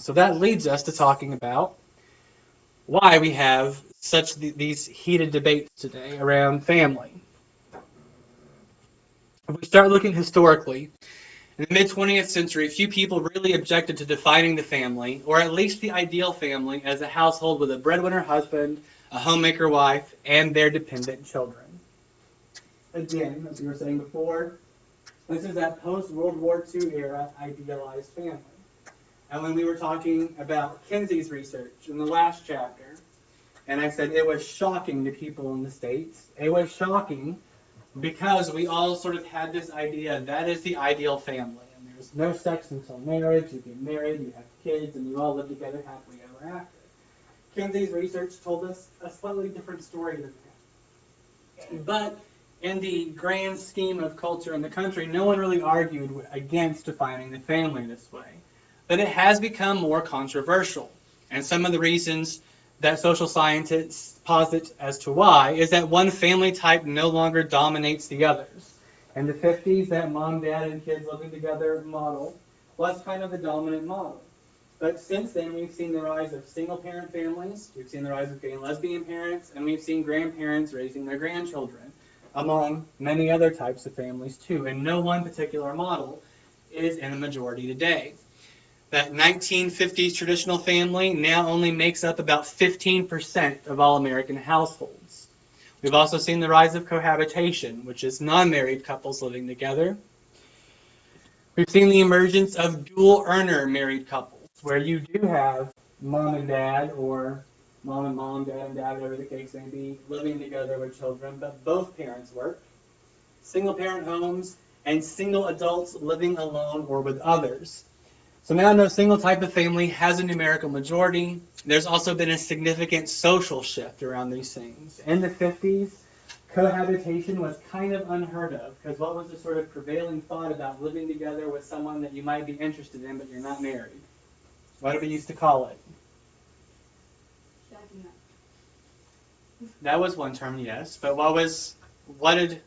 So that leads us to talking about why we have such these heated debates today around family. If we start looking historically, in the mid-20th century, few people really objected to defining the family, or at least the ideal family, as a household with a breadwinner husband, a homemaker wife, and their dependent children. Again, as we were saying before, this is that post-World War II era idealized family. And when we were talking about Kinsey's research in the last chapter, and I said it was shocking to people in the States, it was shocking because we all sort of had this idea that is the ideal family. And there's no sex until marriage, you get married, you have kids, and you all live together happily ever after. Kinsey's research told us a slightly different story than that. But in the grand scheme of culture in the country, no one really argued against defining the family this way. But it has become more controversial. And some of the reasons that social scientists posit as to why is that one family type no longer dominates the others. In the 50s, that mom, dad, and kids living together model was kind of the dominant model. But since then, we've seen the rise of single-parent families, we've seen the rise of gay and lesbian parents, and we've seen grandparents raising their grandchildren, among many other types of families too. And no one particular model is in a majority today. That 1950s traditional family now only makes up about 15% of all American households. We've also seen the rise of cohabitation, which is non-married couples living together. We've seen the emergence of dual-earner married couples, where you do have mom and dad, or mom and mom, dad and dad, whatever the case may be, living together with children, but both parents work. Single-parent homes, and single adults living alone or with others. So now no single type of family has a numerical majority. There's also been a significant social shift around these things. In the 50s, cohabitation was kind of unheard of, because what was the sort of prevailing thought about living together with someone that you might be interested in but you're not married? What did we used to call it? Shacking up. That was one term, yes. But what was it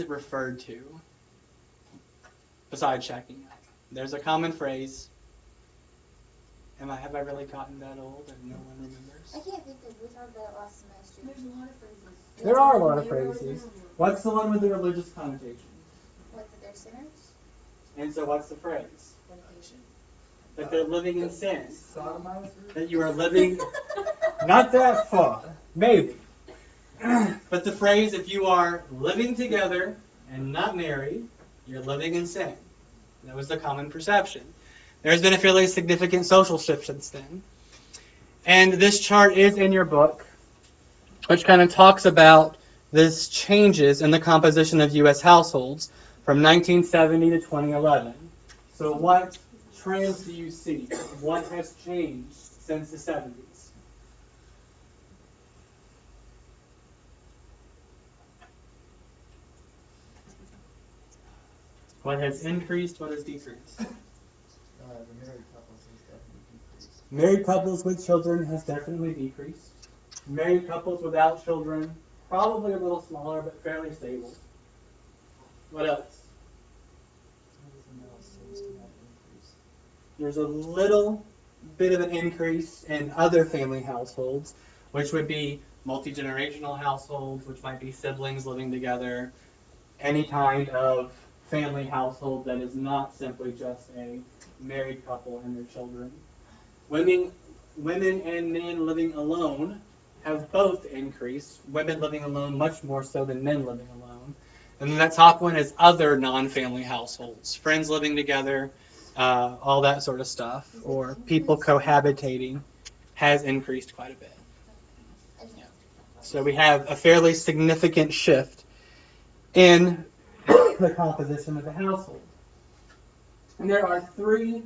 referred to besides shacking up? There's a common phrase. Have I really gotten that old and no one remembers? I can't think of. We talked about it last semester. There's a lot of phrases. There are a lot of phrases. What's the one with the religious connotation? What, that they're sinners? And so what's the phrase? Fornication. That they're living in sin. Sodomizer? That you are living, not that far, maybe. But the phrase, if you are living together and not married, you're living in sin. That was the common perception. There's been a fairly significant social shift since then. And this chart is in your book, which kind of talks about this changes in the composition of U.S. households from 1970 to 2011. So what trends do you see? What has changed since the 70s? What has increased? What has decreased? The married couples has definitely decreased. Married couples with children has definitely decreased. Married couples without children, probably a little smaller, but fairly stable. What else? Everything else seems to have increased. There's a little bit of an increase in other family households, which would be multi-generational households, which might be siblings living together, any kind of family household that is not simply just a married couple and their children. Women and men living alone have both increased. Women living alone much more so than men living alone. And then that top one is other non-family households. Friends living together, all that sort of stuff. Or people cohabitating has increased quite a bit. Yeah. So we have a fairly significant shift in the composition of the household. And there are three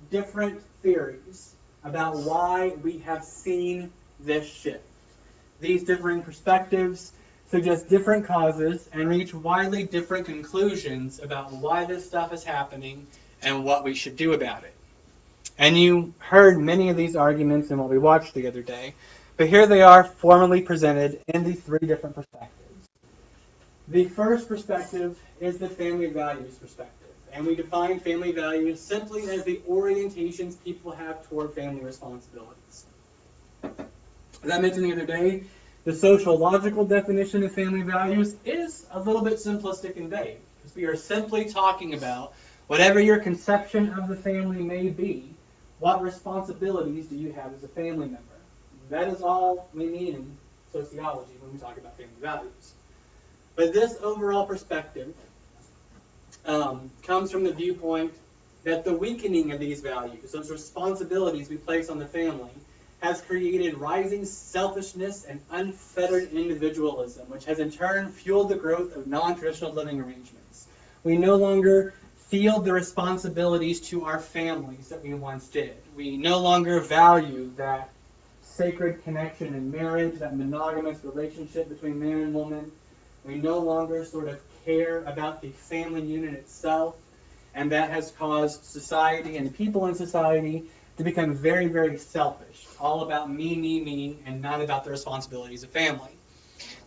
different theories about why we have seen this shift. These differing perspectives suggest different causes and reach widely different conclusions about why this stuff is happening and what we should do about it. And you heard many of these arguments in what we watched the other day, but here they are formally presented in these three different perspectives. The first perspective is the family values perspective. And we define family values simply as the orientations people have toward family responsibilities. As I mentioned the other day, the sociological definition of family values is a little bit simplistic and vague, because we are simply talking about whatever your conception of the family may be, what responsibilities do you have as a family member? That is all we mean in sociology when we talk about family values. But this overall perspective comes from the viewpoint that the weakening of these values, those responsibilities we place on the family, has created rising selfishness and unfettered individualism, which has in turn fueled the growth of non-traditional living arrangements. We no longer feel the responsibilities to our families that we once did. We no longer value that sacred connection in marriage, that monogamous relationship between man and woman. We no longer sort of care about the family unit itself, and that has caused society and people in society to become very, very selfish, all about me, and not about the responsibilities of family.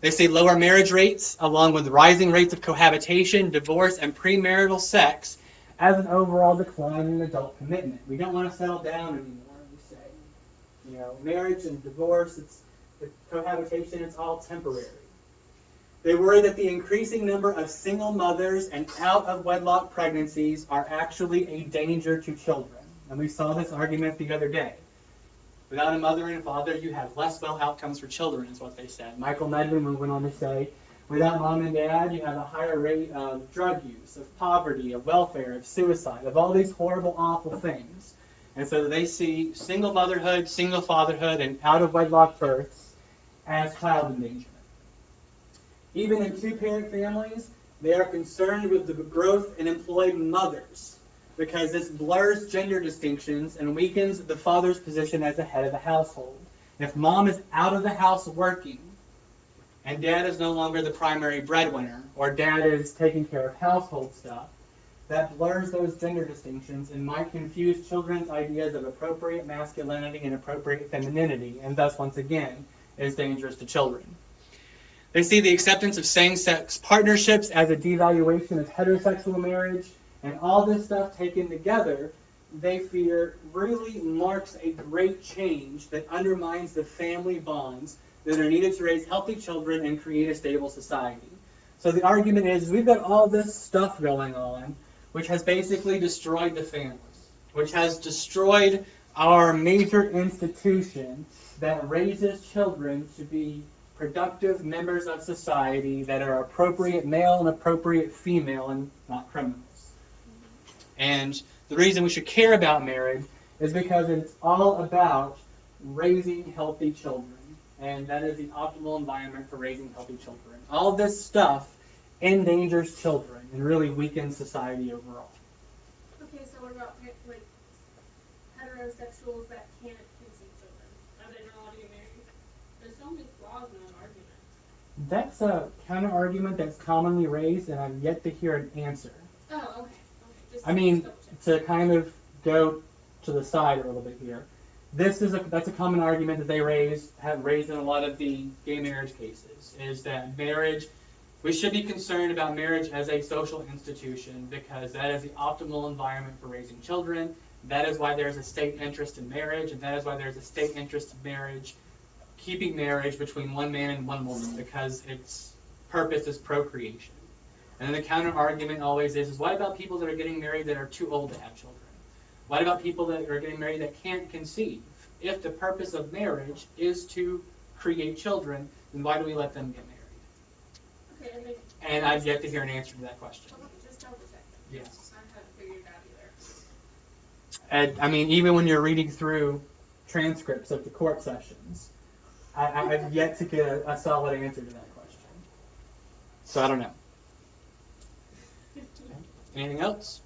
They see lower marriage rates, along with rising rates of cohabitation, divorce, and premarital sex, as an overall decline in adult commitment. We don't want to settle down anymore, we say. Marriage and divorce, the cohabitation, it's all temporary. They worry that the increasing number of single mothers and out-of-wedlock pregnancies are actually a danger to children. And we saw this argument the other day. Without a mother and a father, you have less well outcomes for children, is what they said. Michael Medvin went on to say, without mom and dad, you have a higher rate of drug use, of poverty, of welfare, of suicide, of all these horrible, awful things. And so they see single motherhood, single fatherhood, and out-of-wedlock births as child endangerment. Even in two-parent families, they are concerned with the growth in employed mothers, because this blurs gender distinctions and weakens the father's position as the head of the household. If mom is out of the house working, and dad is no longer the primary breadwinner, or dad is taking care of household stuff, that blurs those gender distinctions and might confuse children's ideas of appropriate masculinity and appropriate femininity, and thus, once again, is dangerous to children. They see the acceptance of same-sex partnerships as a devaluation of heterosexual marriage, and all this stuff taken together, they fear really marks a great change that undermines the family bonds that are needed to raise healthy children and create a stable society. So the argument is we've got all this stuff going on, which has basically destroyed the family, which has destroyed our major institution that raises children to be productive members of society that are appropriate male and appropriate female and not criminals. And the reason we should care about marriage is because it's all about raising healthy children. And that is the optimal environment for raising healthy children. All this stuff endangers children and really weakens society overall. Okay, so what about like heterosexuals that can't conceive children? Are they not allowed to get married? There's so many flaws in that argument. That's a counter-argument that's commonly raised, and I've yet to hear an answer. Oh, okay. I mean, to kind of go to the side a little bit here, that's a common argument that they have raised in a lot of the gay marriage cases, is that marriage, we should be concerned about marriage as a social institution because that is the optimal environment for raising children. That is why there's a state interest in marriage, and that is why there's a state interest in marriage, keeping marriage between one man and one woman, because its purpose is procreation. And then the counter-argument always is what about people that are getting married that are too old to have children? What about people that are getting married that can't conceive? If the purpose of marriage is to create children, then why do we let them get married? Okay, and I've yet to hear an answer to that question. Okay, just double check. Yes. I haven't figured it out either. And, I mean, even when you're reading through transcripts of the court sessions, I've yet to get a solid answer to that question. So I don't know. Anything else?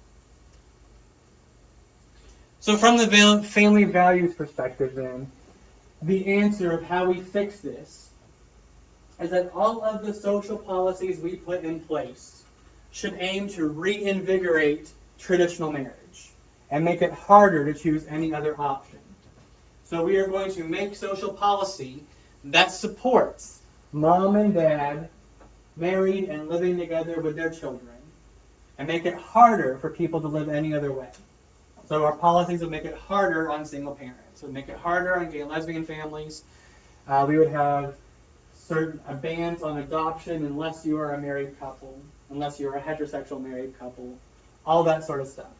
So from the family values perspective then, the answer of how we fix this is that all of the social policies we put in place should aim to reinvigorate traditional marriage and make it harder to choose any other option. So we are going to make social policy that supports mom and dad married and living together with their children, and make it harder for people to live any other way. So our policies would make it harder on single parents. It would make it harder on gay and lesbian families. We would have certain bans on adoption unless you are a married couple, unless you're a heterosexual married couple, all that sort of stuff.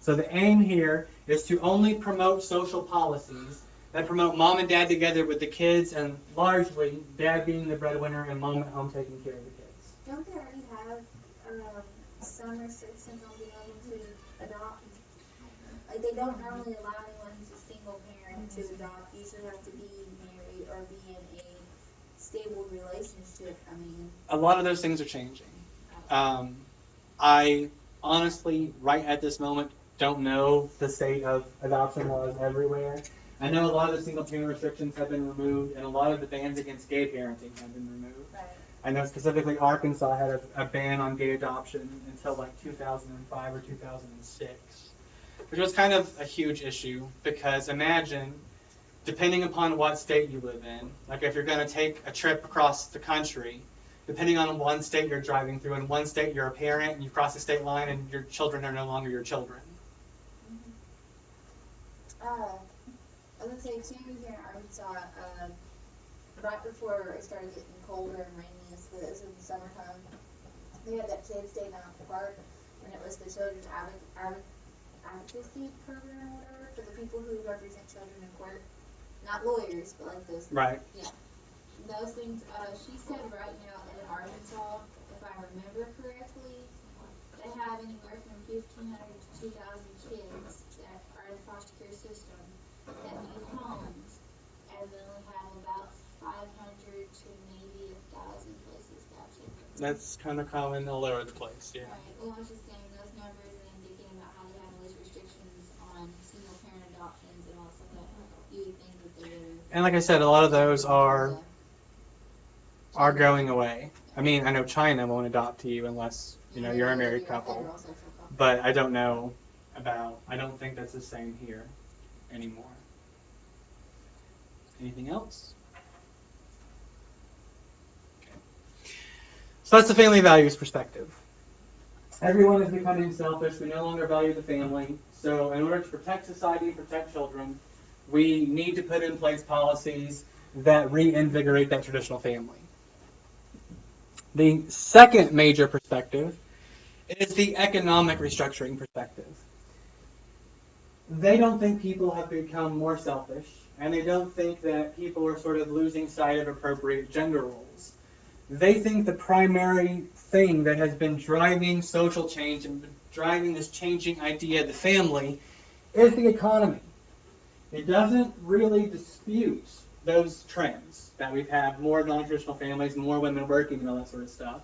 So the aim here is to only promote social policies that promote mom and dad together with the kids, and largely dad being the breadwinner and mom at home taking care of the kids. Don't they already have some restrictions on being able to adopt? Like, they don't normally allow anyone who's a single parent to adopt. You usually have to be married or be in a stable relationship. I mean, A lot of those things are changing. I honestly, right at this moment, don't know the state of adoption laws everywhere. I know a lot of the single parent restrictions have been removed, and a lot of the bans against gay parenting have been removed. right. I know specifically Arkansas had a ban on gay adoption until like 2005 or 2006, which was kind of a huge issue because imagine, depending upon what state you live in, like if you're going to take a trip across the country, depending on one state you're driving through, in one state you're a parent and you cross the state line and your children are no longer your children. I was gonna say too, here in Arkansas, right before it started getting colder and rainy, this was in the summertime, they had that kids' day down at the park, and it was the children's advocacy program or whatever, for the people who represent children in court. Not lawyers, but like those. Right. Yeah. Those things, she said right now in Arkansas, if I remember correctly, they have anywhere from 1,500 to 2,000 kids that are in the foster care system that need homes, and they only have about 500 to maybe 1,000 places to have children. That's kind of common all over the place, yeah. Right. Well, I was just saying those numbers and then thinking about how they have all these restrictions on single parent adoptions and all stuff like that. You would think that they would. And like I said, a lot of those are going away. I mean, I know China won't adopt you unless, you're a married couple. But I don't know I don't think that's the same here anymore. Anything else? Okay. So that's the family values perspective. Everyone is becoming selfish. We no longer value the family. So in order to protect society and protect children, we need to put in place policies that reinvigorate that traditional family. The second major perspective is the economic restructuring perspective. They don't think people have become more selfish, and they don't think that people are sort of losing sight of appropriate gender roles. They think the primary thing that has been driving social change and driving this changing idea of the family is the economy. It doesn't really dispute those trends that we've had more non-traditional families, more women working and all that sort of stuff.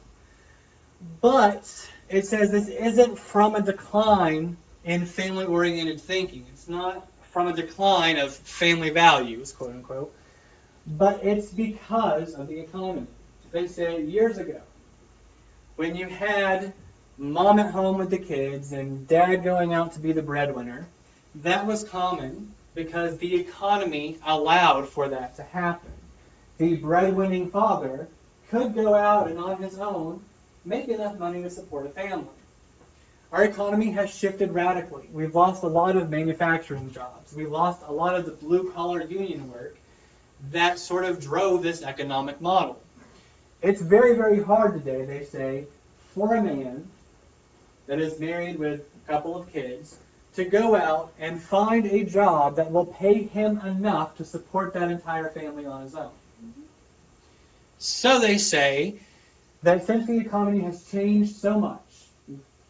But it says this isn't from a decline in family-oriented thinking. It's not from a decline of family values, quote unquote, but it's because of the economy. They say years ago, when you had mom at home with the kids and dad going out to be the breadwinner, that was common because the economy allowed for that to happen. The breadwinning father could go out and on his own make enough money to support a family. Our economy has shifted radically. We've lost a lot of manufacturing jobs. We've lost a lot of the blue-collar union work that sort of drove this economic model. It's very, very hard today, they say, for a man that is married with a couple of kids to go out and find a job that will pay him enough to support that entire family on his own. So they say that since the economy has changed so much,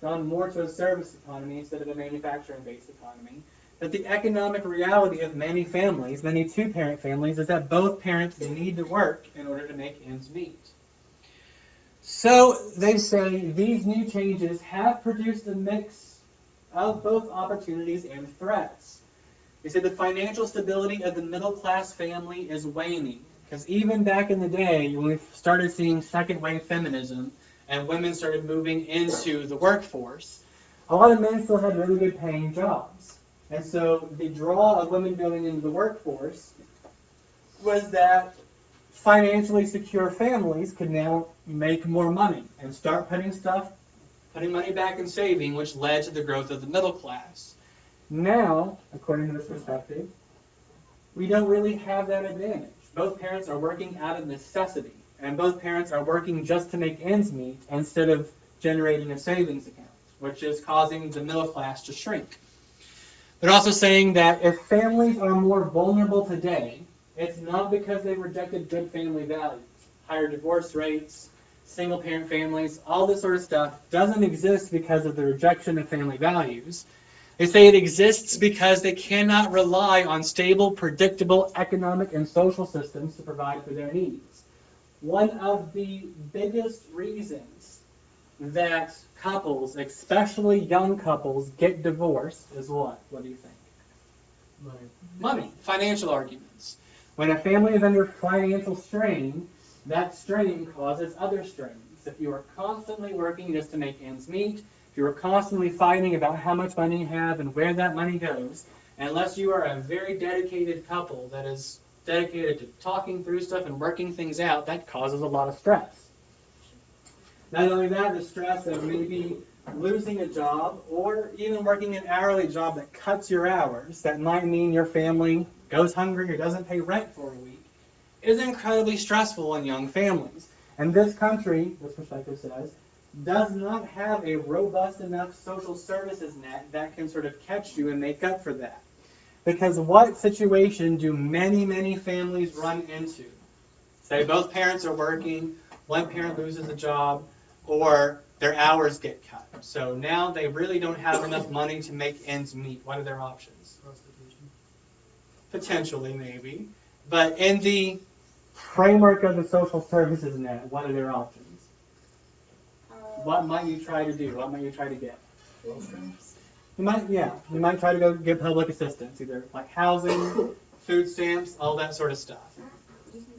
gone more to a service economy instead of a manufacturing-based economy, that the economic reality of many families, many two-parent families, is that both parents need to work in order to make ends meet. So they say these new changes have produced a mix of both opportunities and threats. They say the financial stability of the middle-class family is waning, because even back in the day, when we started seeing second-wave feminism and women started moving into the workforce, a lot of men still had really good paying jobs. And so the draw of women going into the workforce was that financially secure families could now make more money and start putting stuff putting money back in saving, which led to the growth of the middle class. Now, according to this perspective, we don't really have that advantage. Both parents are working out of necessity, and both parents are working just to make ends meet instead of generating a savings account, which is causing the middle class to shrink. They're also saying that if families are more vulnerable today, it's not because they rejected good family values. Higher divorce rates, single-parent families, all this sort of stuff doesn't exist because of the rejection of family values. They say it exists because they cannot rely on stable, predictable economic and social systems to provide for their needs. One of the biggest reasons that couples, especially young couples, get divorced is what? What do you think? Money. Financial arguments. When a family is under financial strain, that strain causes other strains. If you are constantly working just to make ends meet, if you are constantly fighting about how much money you have and where that money goes, unless you are a very dedicated couple that is dedicated to talking through stuff and working things out, that causes a lot of stress. Not only that, the stress of maybe losing a job or even working an hourly job that cuts your hours, that might mean your family goes hungry or doesn't pay rent for a week, is incredibly stressful in young families. And this country, this perspective says, does not have a robust enough social services net that can sort of catch you and make up for that. Because what situation do many, many families run into? Say both parents are working, one parent loses a job, or their hours get cut. So now they really don't have enough money to make ends meet. What are their options? Prostitution. Potentially, maybe. But in the framework of the social services net, what are their options? What might you try to do? What might you try to get? You might try to go get public assistance, either like housing, food stamps, all that sort of stuff.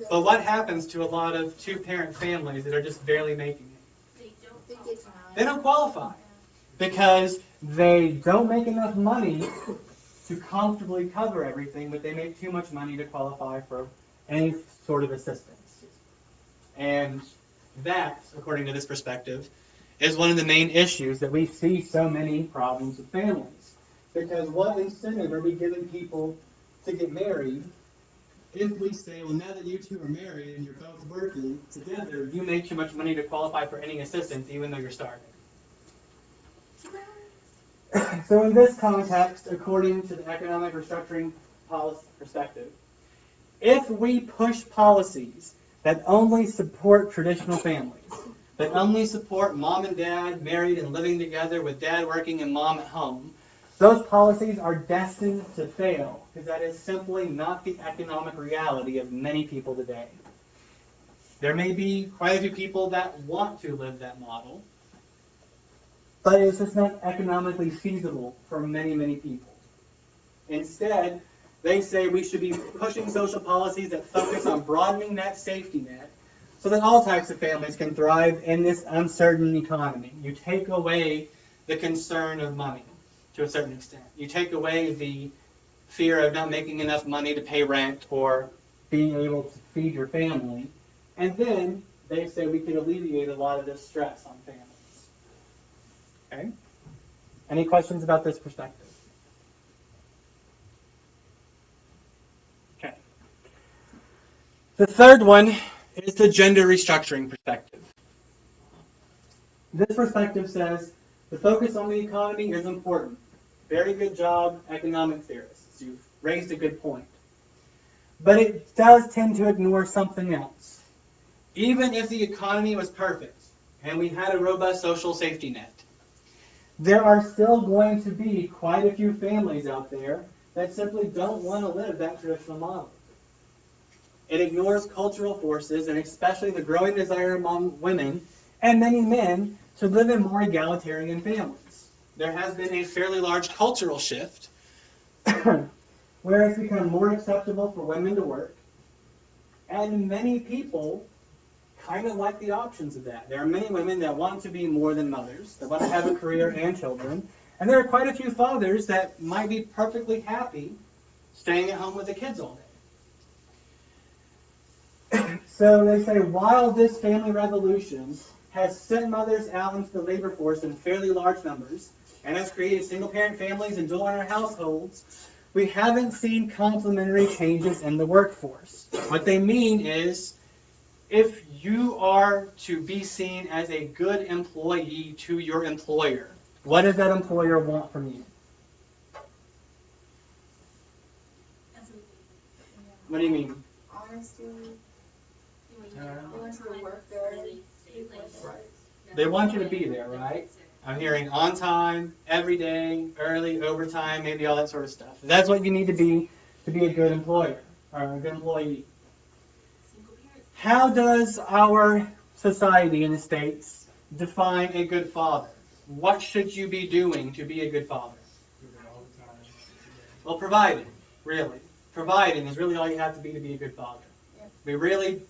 But what happens to a lot of two-parent families that are just barely making it? They don't qualify because they don't make enough money to comfortably cover everything, but they make too much money to qualify for any sort of assistance. And that, according to this perspective, is one of the main issues that we see so many problems with families. Because what incentive are we giving people to get married if we say, well, now that you two are married and you're both working together, you make too much money to qualify for any assistance even though you're starving? So in this context, according to the economic restructuring policy perspective, if we push policies that only support traditional families, that only support mom and dad married and living together with dad working and mom at home, those policies are destined to fail because that is simply not the economic reality of many people today. There may be quite a few people that want to live that model, but it's just not economically feasible for many, many people. Instead, they say we should be pushing social policies that focus on broadening that safety net so that all types of families can thrive in this uncertain economy. You take away the concern of money to a certain extent. You take away the fear of not making enough money to pay rent or being able to feed your family. And then they say we can alleviate a lot of this stress on families. Okay? Any questions about this perspective? Okay. The third one is the gender restructuring perspective. This perspective says the focus on the economy is important. Very good job, economic theorists. You've raised a good point. But it does tend to ignore something else. Even if the economy was perfect and we had a robust social safety net, there are still going to be quite a few families out there that simply don't want to live that traditional model. It ignores cultural forces, and especially the growing desire among women and many men to live in more egalitarian families. There has been a fairly large cultural shift where it's become more acceptable for women to work, and many people kind of like the options of that. There are many women that want to be more than mothers, that want to have a career and children, and there are quite a few fathers that might be perfectly happy staying at home with the kids all day. So they say, while this family revolution has sent mothers out into the labor force in fairly large numbers and has created single-parent families and dual-earner households, we haven't seen complementary changes in the workforce. What they mean is, if you are to be seen as a good employee to your employer, what does that employer want from you? What do you mean? Honesty. They want you to work there. They want you to be there, right? I'm hearing on time, every day, early, overtime, maybe all that sort of stuff. That's what you need to be a good employer or a good employee. How does our society in the States define a good father? What should you be doing to be a good father? Well, providing, really. Providing is really all you have to be a good father. We really,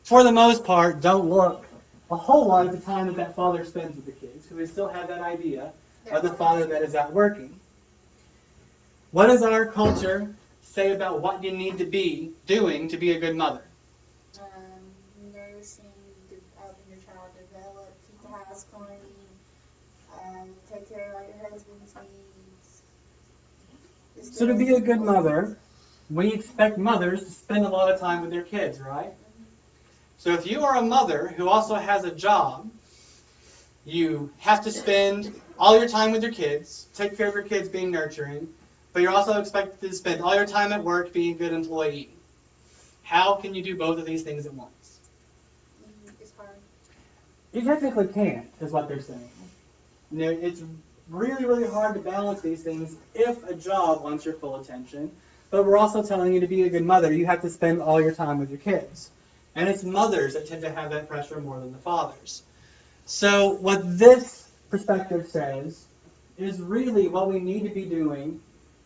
for the most part, don't look a whole lot at the time that that father spends with the kids, because we still have that idea of the father that is out working. What does our culture say about what you need to be doing to be a good mother? Nursing, helping your child develop, keep the house clean, take care of all your husband's needs. So to be a good mother, we expect mothers to spend a lot of time with their kids, right? So if you are a mother who also has a job, you have to spend all your time with your kids, take care of your kids being nurturing, but you're also expected to spend all your time at work being a good employee. How can you do both of these things at once? It's hard. You technically can't, is what they're saying. You know, it's really, really hard to balance these things if a job wants your full attention, but we're also telling you to be a good mother, you have to spend all your time with your kids. And it's mothers that tend to have that pressure more than the fathers. So what this perspective says is really what we need to be doing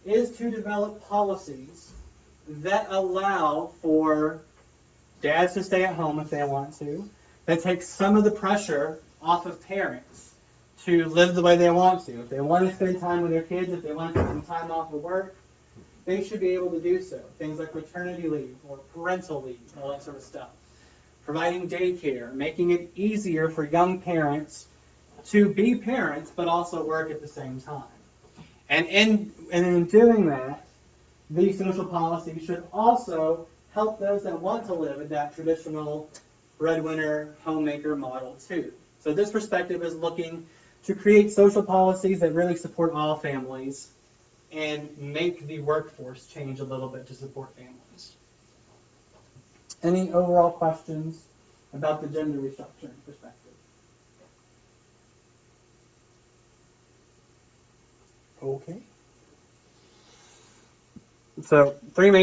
is to develop policies that allow for dads to stay at home if they want to, that take some of the pressure off of parents to live the way they want to. If they want to spend time with their kids, if they want to take some time off of work, they should be able to do so. Things like maternity leave or parental leave, all that sort of stuff. Providing daycare, making it easier for young parents to be parents but also work at the same time. And in doing that, these social policies should also help those that want to live in that traditional breadwinner, homemaker model too. So this perspective is looking to create social policies that really support all families and make the workforce change a little bit to support families. Any overall questions about the gender restructuring perspective? Okay. So 3 main